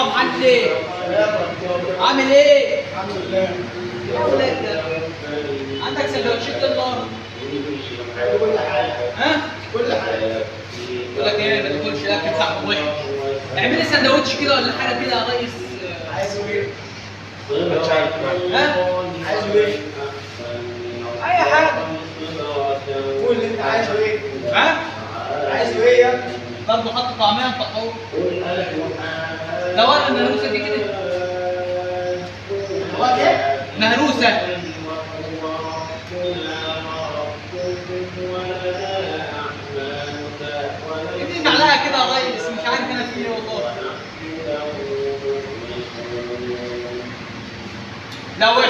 محلي. عامل ايه؟ الحمد لله. يا ولاد ده. عندك سندوتشات النهارده؟ عندي كل حاجه. ها؟ كل حاجه. يقول لك ايه ما تاكلش الاكل بتاعهم وحش. اعمل لي سندوتش كده ولا حاجه كده يا ريس. عايزه ايه؟ مش عارف. ها؟ عايزه ايه؟ اي حاجه. قول اللي انت عايزه ايه؟ ها؟ عايزه ايه يا ابني؟ برضه حط طعميه انت حر. ده ورا المهروسه دي كده. هو ايه؟ مهروسه. اديني معلقه كده يا ريس مش عارف انا في ايه والله. لا وحش.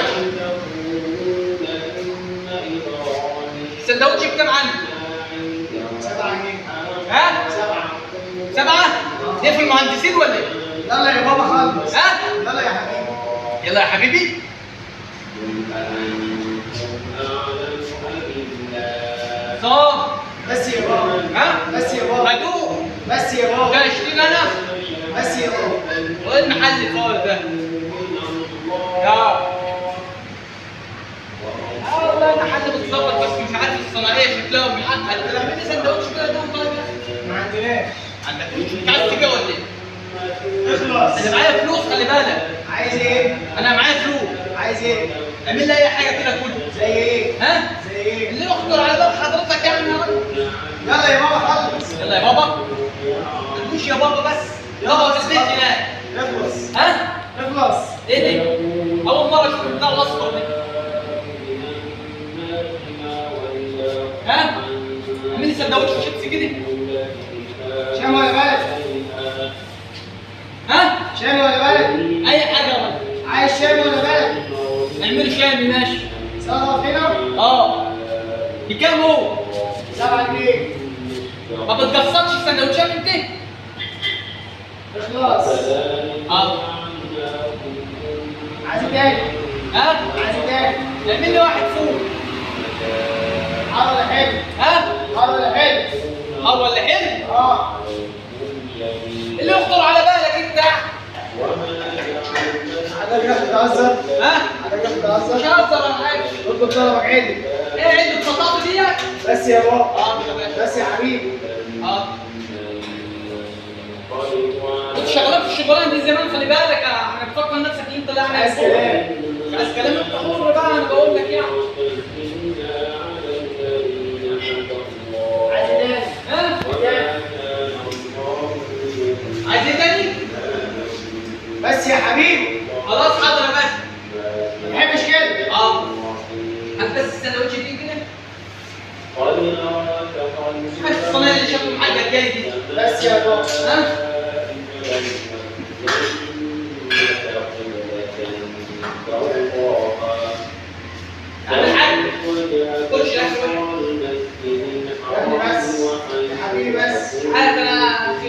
السندوتش بكام عندي؟ 7 جنيه. ها؟ 7؟ دي في المهندسين ولا ايه؟ يلا يا بابا خلص. ها؟ يلا يا حبيبي. يلا يا حبيبي. صاب. بس يا بابا. ها؟ بس يا بابا. هدوء. بس يا بابا. ده اشتري انا. بس يا بابا. وايه المحل خالص ده؟ يا والله المحل بتظبط بس مش عارف الصناعيه شكلها معقد. اعمل لي سندوتش كده دوم طيب يا اخي. ما عندناش. عندك فلوس مش عايز تيجي ولا ايه؟ اخلص. انا معايا فلوس خلي بالك. عايز ايه؟ انا معايا فلوس. عايز ايه؟ اعمل لي اي حاجه كده كله. زي ايه؟ ها؟ زي ايه؟ اللي يخطر على بال حضرتك يعني يا راجل. يلا يا بابا خلص. يلا يا بابا. ما تقولش يا بابا بس. بابا في البيت هناك. اخلص. ها؟ اخلص. ايه دي؟ اول مره اشوف البتاع الاصفر ده. ها؟ اعمل لي سندوتش شيبسي كده. شام ولا بلد؟ ها؟ شام ولا بلد؟ اي حاجه يا راجل. عايز شام ولا بلد؟ اعمل شامي ماشي. صرف هنا. اه. بكام هو؟ 7 جنيه. ما بتقسطش السندوتشات انت؟ اخلص. اه. عايز إيه تاني؟ ها؟ عايز إيه تاني؟ اعمل لي واحد فول. حار ولا حلو؟ ها؟ حار ولا حلو؟ اه ولا حلو؟ اه. اللي يخطر على بالك انت. عندك ريحة تهزر؟ ها؟ عندك ريحة مش تهزر؟ هزر ولا حاجه. اطلب طلبك عدل. ايه عند البطاطا ديت؟ بس يا بابا. اه يا باشا. بس يا حبيبي. اه. كنت شغال في الشغلانه دي زمان خلي بالك احنا بتفكر نفسك ان انت لا عايز كلام. مش عايز كلام انت حر بقى انا بقول لك يعني. عايز إيه تاني؟ ها؟ إيه تاني؟ عايز ايه تاني؟ بس يا حبيبي. خلاص حاضر يا باشا. ما بحبش كده. اه. هات بس السندوتش دي كده. عارف الصينيه اللي شكله محل الجاي دي. بس يا بابا. ها؟ عامل حاجه؟ خش يا اخي يا ابني بس. يا حبيبي بس. عارف انا في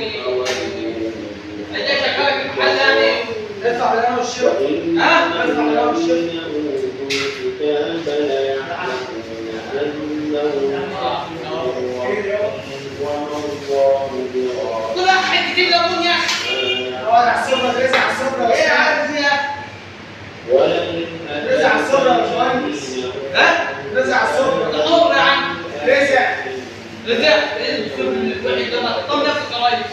جاي شغالك في المحل يعني. ادفع بالهنا والشفا. ها؟ ادفع بالهنا والشفا. طلع حتتين ليمون يا اخي. اقعد على السفرة ترزع على السفرة. ايه عارف يا اخي؟ ترزع على السفرة يا باشمهندس. ها؟ ترزع على السفرة. انت حر يا عم. رزع. رجعت ايه الفيلم الوحيد ده طب نفس الخرايط.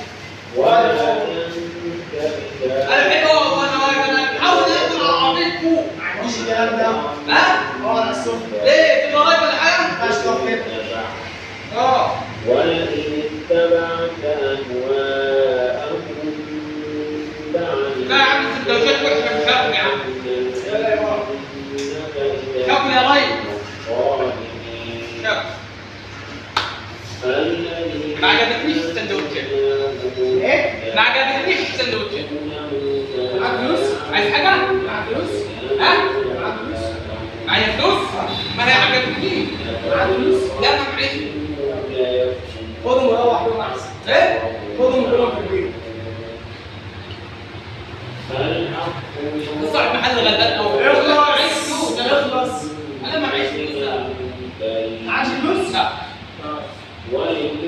انا بحب وانا بحاول اكل على عربيه كوك. ما عنديش الكلام ده. ها؟ اقعد على السفرة. ليه في الخرايط ولا ما حاجه؟ ينفعش تقف كده. اه. ولئن اتبعت أهواءهم لا يا عم السندوتشات وحشه مش هاكل يا عم. يلا يا بابا. شاكل يا ريس. شاكل. ما عجبتنيش السندوتشات. ايه؟ ما عجبتنيش السندوتشات. معاك فلوس؟ عايز حاجه؟ معاك فلوس؟ ها؟ معاك فلوس؟ معايا فلوس؟ ما هي عجبتنيش. معاك فلوس؟ لا ما معيش. خدهم وروح بيهم احسن. ايه؟ خدهم وكلهم في البيت. صاحب محل غلبان قوي. اخلص. اخلص. انا ما معيش فلوس. لا. معاش فلوس؟ لا. ولكل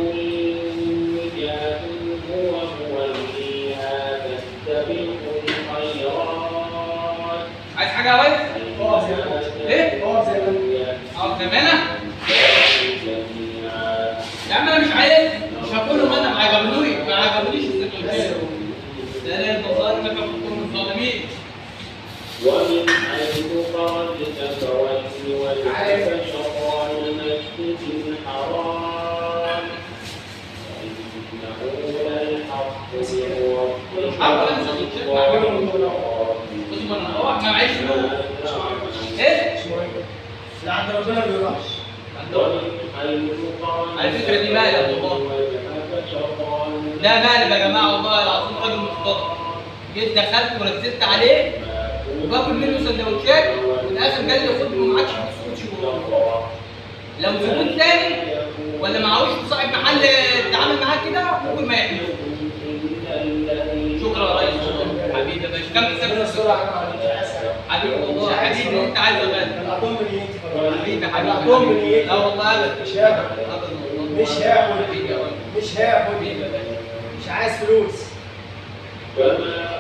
وجهة هو موليها فاستبقوا حاجه يا ريس؟ ايه؟ اه زمانه؟ يا عم انا مش عايز، مش هقول له انا ما عجبنيش السندوتشات. لا لا انت ظالم انك من الظالمين. ومن حيث خرجت فول وجهك شطر المسجد الحرام وإنه للحق من ربك ما معيش فلوس. ايه؟ لا عند ربنا ما بيروحش. على فكره دي مقلب والله. ده مقلب يا جماعه والله العظيم، راجل مختار. جيت دخلت وركزت عليه وباكل منه سندوتشات وفي الاخر قال لي خد ما معكش فلوس لو زبون تاني ولا معهوش صاحب محل اتعامل معاه كده ممكن ما يعملش. شكرا يا ريس حبيبي يا باشا. كم تسافر حبيبي والله حبيبي انت عايز يا غالي. حبيبي حبيبي لا والله ابدا مش هاكل مش هاكل مش هاكل مش عايز فلوس. فما